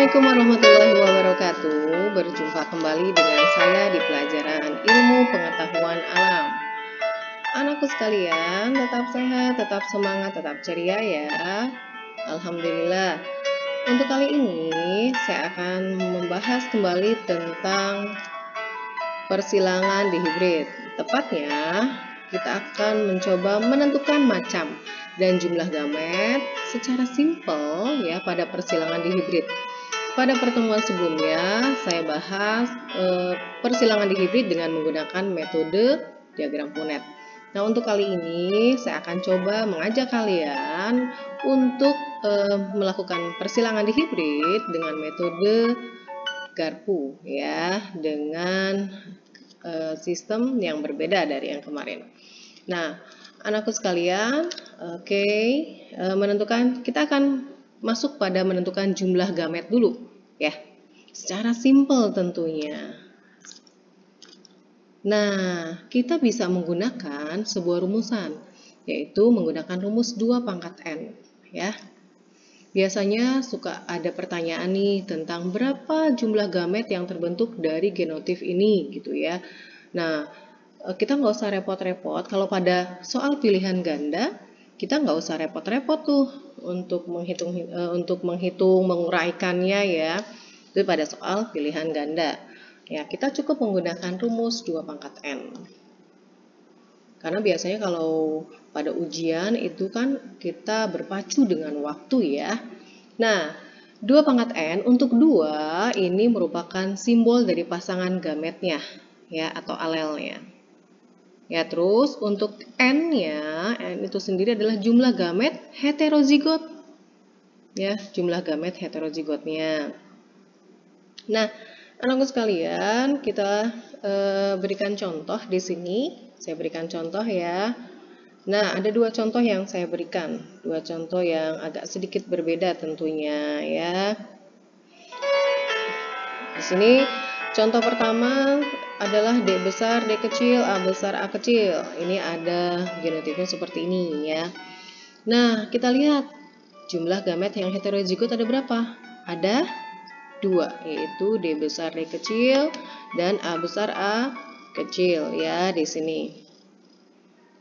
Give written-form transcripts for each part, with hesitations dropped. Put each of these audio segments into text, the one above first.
Assalamualaikum warahmatullahi wabarakatuh. Berjumpa kembali dengan saya di pelajaran ilmu pengetahuan alam. Anakku sekalian, tetap sehat, tetap semangat, tetap ceria ya. Alhamdulillah. Untuk kali ini saya akan membahas kembali tentang persilangan di hibrid. Tepatnya kita akan mencoba menentukan macam dan jumlah gamet secara simpel ya pada persilangan di hibrid. Pada pertemuan sebelumnya saya bahas persilangan di hibrid dengan menggunakan metode diagram Punnett. Nah, untuk kali ini saya akan coba mengajak kalian untuk melakukan persilangan di hibrid dengan metode garpu ya, dengan sistem yang berbeda dari yang kemarin. Nah, anakku sekalian, kita akan masuk pada menentukan jumlah gamet dulu ya, secara simpel tentunya. Nah, kita bisa menggunakan sebuah rumusan, yaitu menggunakan rumus 2 pangkat N ya. Biasanya suka ada pertanyaan nih tentang berapa jumlah gamet yang terbentuk dari genotip ini gitu ya. Nah, kita nggak usah repot-repot. Kalau pada soal pilihan ganda, kita nggak usah repot-repot tuh untuk menghitung, menguraikannya ya. Itu pada soal pilihan ganda. Ya, kita cukup menggunakan rumus 2 pangkat N. Karena biasanya kalau pada ujian itu kan kita berpacu dengan waktu ya. Nah, 2 pangkat N untuk 2 ini merupakan simbol dari pasangan gametnya ya, atau alelnya. Ya, terus untuk N-nya, N itu sendiri adalah jumlah gamet heterozigot. Ya, jumlah gamet heterozigotnya. Nah, anakku sekalian, kita berikan contoh di sini. Saya berikan contoh ya. Nah, ada 2 contoh yang saya berikan. 2 contoh yang agak sedikit berbeda tentunya ya. Di sini contoh pertama adalah D besar, D kecil, A besar, A kecil. Ini ada genotipnya seperti ini ya. Nah, kita lihat jumlah gamet yang heterozigot ada berapa? Ada 2, yaitu D besar, D kecil dan A besar, A kecil ya di sini.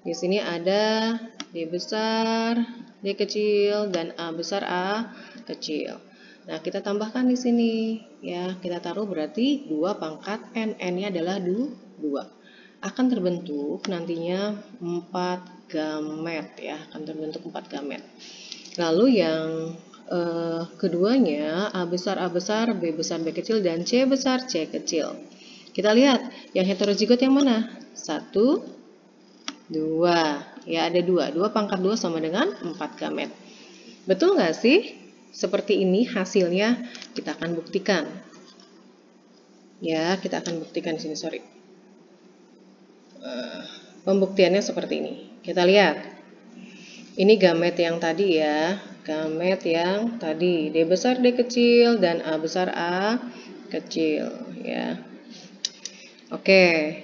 Di sini ada D besar, D kecil dan A besar, A kecil. Nah, kita tambahkan di sini ya, kita taruh berarti 2 pangkat N. N-nya adalah 2. Akan terbentuk nantinya 4 gamet ya, akan terbentuk 4 gamet. Lalu yang keduanya A besar, B besar, B kecil dan C besar, C kecil. Kita lihat yang heterozigot yang mana? 1, 2. Ya, ada 2. 2 pangkat 2 sama dengan 4 gamet. Betul nggak sih? Seperti ini hasilnya, kita akan buktikan. Ya, kita akan buktikan di sini, sorry. Pembuktiannya seperti ini. Kita lihat. Ini gamet yang tadi ya. Gamet yang tadi. D besar, D kecil dan A besar, A kecil ya. Oke.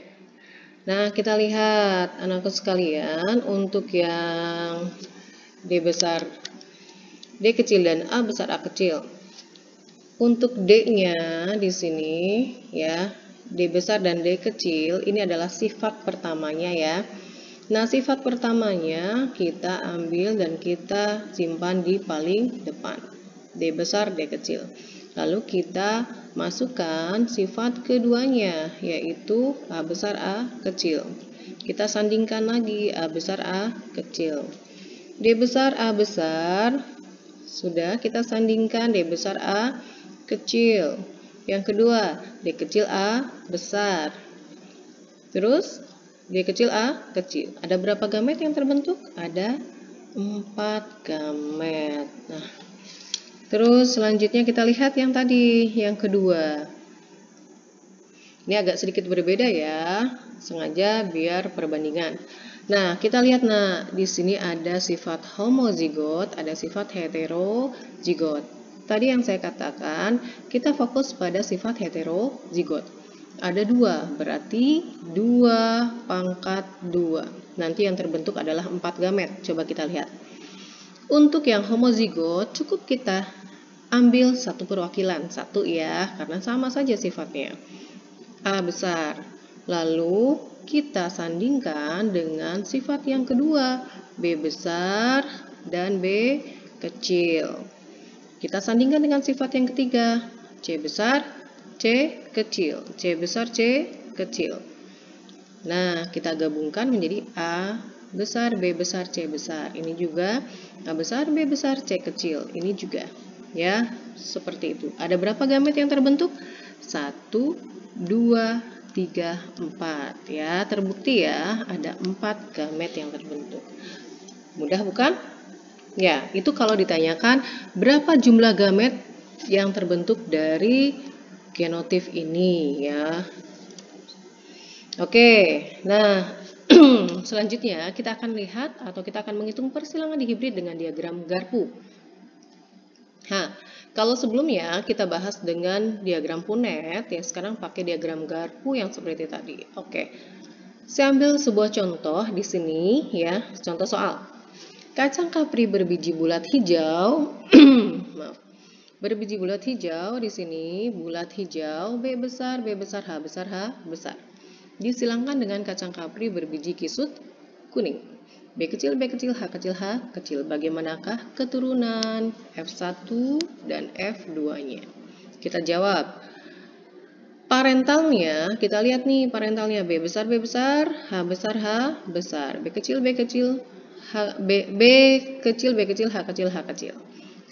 Nah, kita lihat anakku sekalian, untuk yang D besar, D kecil dan A besar, A kecil. Untuk D-nya di sini ya, D besar dan D kecil ini adalah sifat pertamanya ya. Nah, sifat pertamanya kita ambil dan kita simpan di paling depan. D besar, D kecil. Lalu kita masukkan sifat keduanya, yaitu A besar, A kecil. Kita sandingkan lagi A besar, A kecil. D besar, A besar. Sudah kita sandingkan D besar, A kecil. Yang kedua, D kecil, A besar. Terus D kecil, A kecil. Ada berapa gamet yang terbentuk? Ada 4 gamet. Nah, terus selanjutnya kita lihat yang tadi, yang kedua. Ini agak sedikit berbeda ya, sengaja biar perbandingan. Nah, kita lihat di sini ada sifat homozigot, ada sifat heterozigot. Tadi yang saya katakan, kita fokus pada sifat heterozigot. Ada 2, berarti 2 pangkat 2. Nanti yang terbentuk adalah 4 gamet. Coba kita lihat. Untuk yang homozigot, cukup kita ambil satu perwakilan, satu ya, karena sama saja sifatnya. A besar. Lalu kita sandingkan dengan sifat yang kedua, B besar dan B kecil. Kita sandingkan dengan sifat yang ketiga, C besar, C kecil, C besar, C kecil. Nah, kita gabungkan menjadi A besar, B besar, C besar. Ini juga A besar, B besar, C kecil. Ini juga. Ya, seperti itu. Ada berapa gamet yang terbentuk? 1, 2, 3, 4. Ya, terbukti ya, ada 4 gamet yang terbentuk. Mudah bukan? Ya, itu kalau ditanyakan berapa jumlah gamet yang terbentuk dari genotip ini ya. Oke, nah selanjutnya kita akan lihat atau kita akan menghitung persilangan dihibrid dengan diagram Garpu. Nah, kalau sebelumnya kita bahas dengan diagram Punnett, ya sekarang pakai diagram Garpu yang seperti tadi. Oke, saya ambil sebuah contoh di sini ya, contoh soal. Kacang kapri berbiji bulat hijau, maaf, berbiji bulat hijau di sini bulat hijau B besar, H besar, H besar. Disilangkan dengan kacang kapri berbiji kisut kuning. B kecil, H kecil, H kecil. Bagaimanakah keturunan F1 dan F2-nya? Kita jawab. Parentalnya, kita lihat nih parentalnya B besar, H besar, H besar. B kecil, B kecil, B kecil, H kecil, H kecil.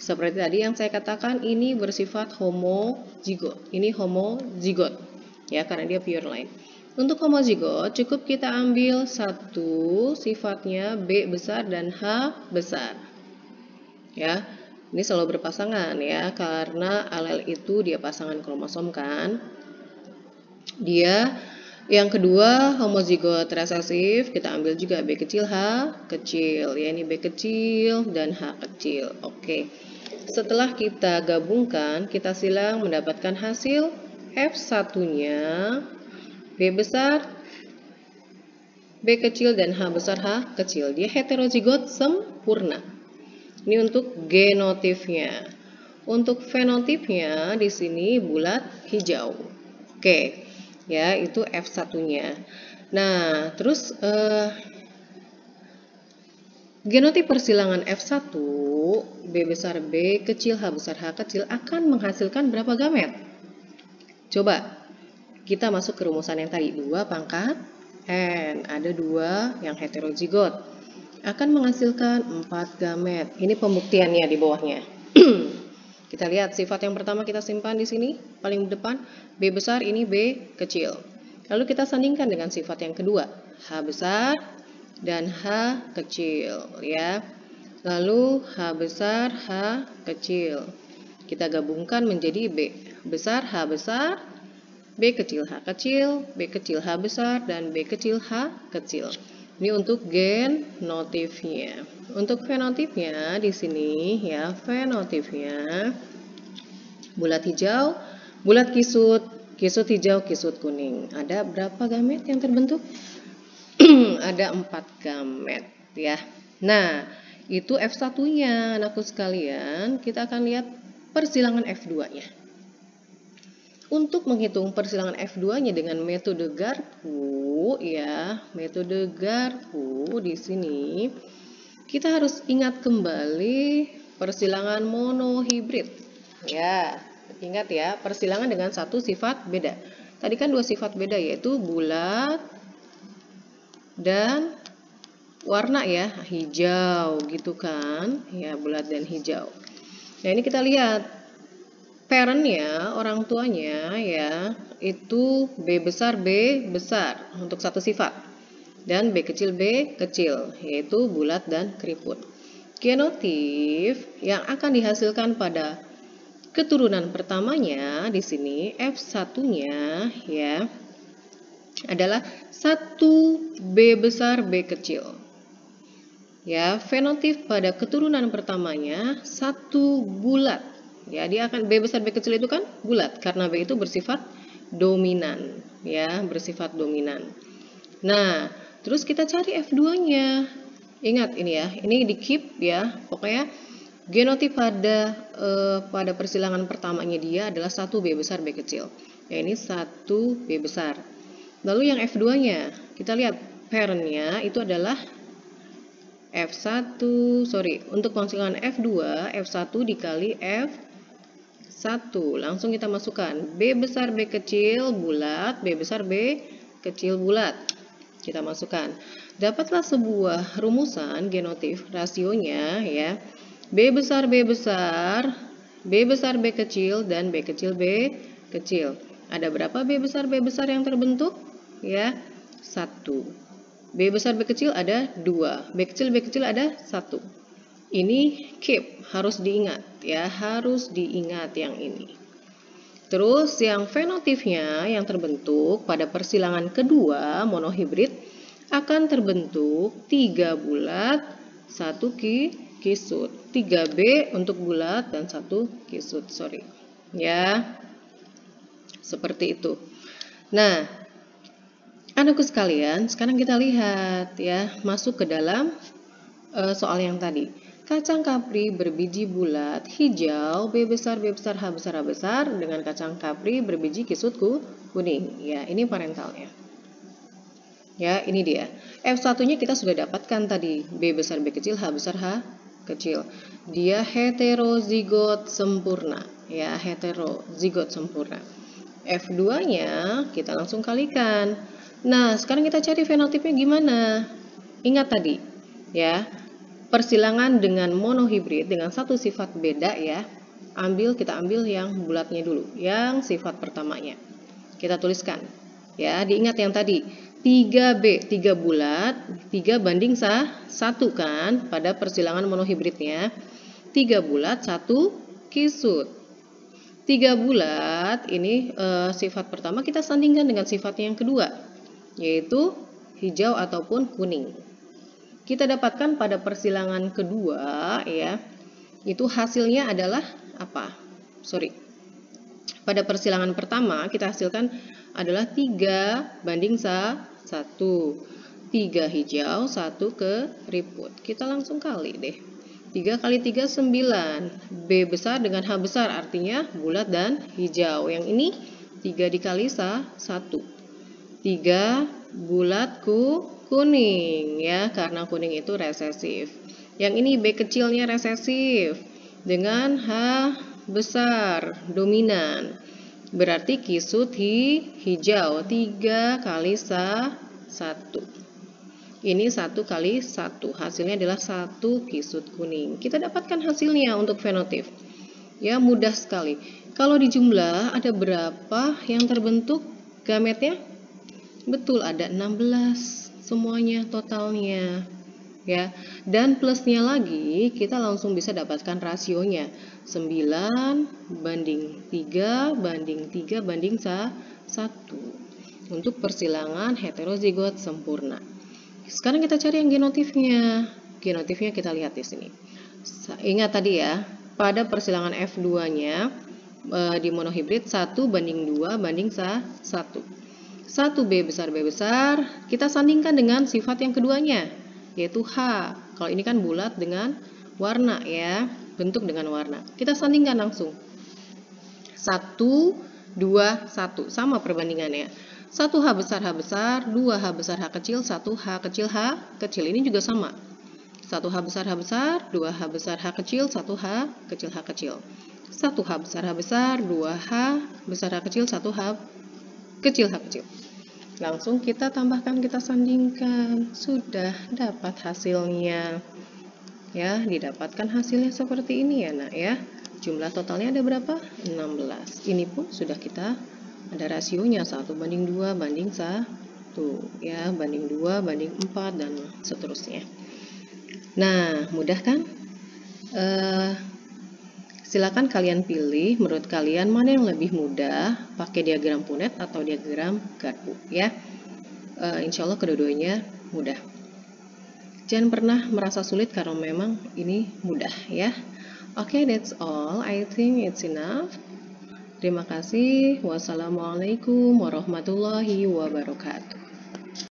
Seperti tadi yang saya katakan, ini bersifat homozigot. Ini homozigot. Ya, karena dia pure line. Untuk homozigot, cukup kita ambil satu sifatnya B besar dan H besar. Ya, ini selalu berpasangan ya, karena alel itu dia pasangan kromosom kan. Dia yang kedua homozigot resesif, kita ambil juga B kecil, H kecil. Ya, ini B kecil dan H kecil. Oke. Setelah kita gabungkan, kita silang mendapatkan hasil F1-nya B besar, B kecil, dan H besar, H kecil. Dia heterozigot sempurna. Ini untuk genotipnya. Untuk fenotipnya di sini bulat hijau. Oke, ya itu F1-nya. Nah, terus genotip persilangan F1, B besar, B kecil, H besar, H kecil akan menghasilkan berapa gamet? Coba. Kita masuk ke rumusan yang tadi, 2 pangkat N, ada 2 yang heterozigot, akan menghasilkan 4 gamet. Ini pembuktiannya di bawahnya. Kita lihat sifat yang pertama kita simpan di sini, paling depan, B besar, ini B kecil. Lalu kita sandingkan dengan sifat yang kedua, H besar dan H kecil. Ya. Lalu H besar, H kecil. Kita gabungkan menjadi B besar, H besar, B kecil, H kecil, B kecil, H besar, dan B kecil, H kecil. Ini untuk genotipnya. Untuk fenotipnya di sini ya, fenotipnya bulat hijau, bulat kisut, kisut hijau, kisut kuning. Ada berapa gamet yang terbentuk? Ada 4 gamet ya. Nah, itu F1-nya anakku sekalian. Kita akan lihat persilangan F2-nya. Untuk menghitung persilangan F2-nya dengan metode Garpu, ya, metode Garpu di sini kita harus ingat kembali persilangan monohibrid. Ya, ingat ya, persilangan dengan satu sifat beda. Tadi kan 2 sifat beda yaitu bulat dan warna ya, hijau gitu kan. Ya, bulat dan hijau. Nah, ini kita lihat parentnya, orang tuanya ya, itu B besar, B besar untuk satu sifat. Dan B kecil, B kecil, yaitu bulat dan keriput. Genotip yang akan dihasilkan pada keturunan pertamanya di sini, F1-nya ya, adalah 1 B besar, B kecil. Ya, fenotip pada keturunan pertamanya 1 bulat. Ya, dia akan B besar B kecil itu kan bulat karena B itu bersifat dominan, ya, bersifat dominan. Nah, terus kita cari F2-nya. Ingat ini ya, ini di keep ya. Pokoknya Genotif pada persilangan pertamanya dia adalah 1B besar B kecil. Ya, ini 1B besar. Lalu yang F2-nya, kita lihat parent-nya itu adalah F1, untuk persilangan F2, F1 dikali F1. Langsung kita masukkan B besar B kecil bulat, B besar B kecil bulat. Kita masukkan. Dapatlah sebuah rumusan genotif rasionya ya. B besar B besar, B besar B kecil, dan B kecil B kecil. Ada berapa B besar B besar yang terbentuk? Ya, 1. B besar B kecil ada 2. B kecil ada 1. Ini keep, harus diingat ya, harus diingat yang ini. Terus yang fenotifnya yang terbentuk pada persilangan kedua monohibrid akan terbentuk 3 bulat, 1 kisut. 3B untuk bulat dan 1 kisut, ya. Seperti itu. Nah, anakku sekalian, sekarang kita lihat ya, masuk ke dalam soal yang tadi. Kacang kapri berbiji bulat hijau, B besar H besar H besar, dengan kacang kapri berbiji kisut kuning. Ya, ini parentalnya. Ya, ini dia. F1-nya kita sudah dapatkan tadi, B besar B kecil, H besar H kecil. Dia heterozigot sempurna, ya, heterozigot sempurna. F2-nya kita langsung kalikan. Nah, sekarang kita cari fenotipnya gimana? Ingat tadi, ya, persilangan dengan monohibrid dengan satu sifat beda ya. Kita ambil yang bulatnya dulu, yang sifat pertamanya. Kita tuliskan, ya, diingat yang tadi. 3B, 3 bulat, 3 banding 1 kan pada persilangan monohibridnya. 3 bulat, 1 kisut. 3 bulat ini sifat pertama kita sandingkan dengan sifatnya yang kedua, yaitu hijau ataupun kuning. Kita dapatkan pada persilangan kedua ya, itu hasilnya adalah apa? Pada persilangan pertama kita hasilkan adalah 3 banding 1. 3 hijau, 1 keriput. Kita langsung kali deh. 3 kali 3 9. B besar dengan H besar artinya bulat dan hijau. Yang ini 3 dikali 1. 3 bulat kuning ya, karena kuning itu resesif. Yang ini B kecilnya resesif dengan H besar dominan. Berarti kisut hijau 3 kali 1. Ini 1 kali 1. Hasilnya adalah 1 kisut kuning. Kita dapatkan hasilnya untuk fenotif. Ya, mudah sekali. Kalau dijumlah ada berapa yang terbentuk gametnya? Betul, ada 16 semuanya totalnya. Ya, dan plusnya lagi kita langsung bisa dapatkan rasionya 9 banding 3 banding 3 banding 1 untuk persilangan heterozigot sempurna. Sekarang kita cari yang genotifnya. Genotifnya kita lihat di sini. Ingat tadi ya, pada persilangan F2-nya di monohibrid 1 banding 2 banding 1. 1B besar B besar kita sandingkan dengan sifat yang keduanya, yaitu H. Kalau ini kan bulat dengan warna ya, bentuk dengan warna. Kita sandingkan langsung. 1, 2, 1. Sama perbandingannya. 1H besar H besar, 2H besar H kecil, 1H kecil H kecil. Ini juga sama. 1H besar H besar, 2H besar H kecil, 1H kecil H kecil. 1H besar H besar, 2H besar H kecil, 1H kecil H kecil. Langsung kita tambahkan, kita sandingkan. Sudah dapat hasilnya. Ya, didapatkan hasilnya seperti ini ya, Nak ya. Jumlah totalnya ada berapa? 16. Ini pun sudah kita ada rasionya 1 banding 2 banding 1 ya, banding 2 banding 4 dan seterusnya. Nah, mudah kan? Silakan kalian pilih menurut kalian mana yang lebih mudah, pakai diagram Punnett atau diagram garpu ya. Insya Allah kedua-duanya mudah. Jangan pernah merasa sulit karena memang ini mudah ya. Oke, that's all. I think it's enough. Terima kasih. Wassalamualaikum warahmatullahi wabarakatuh.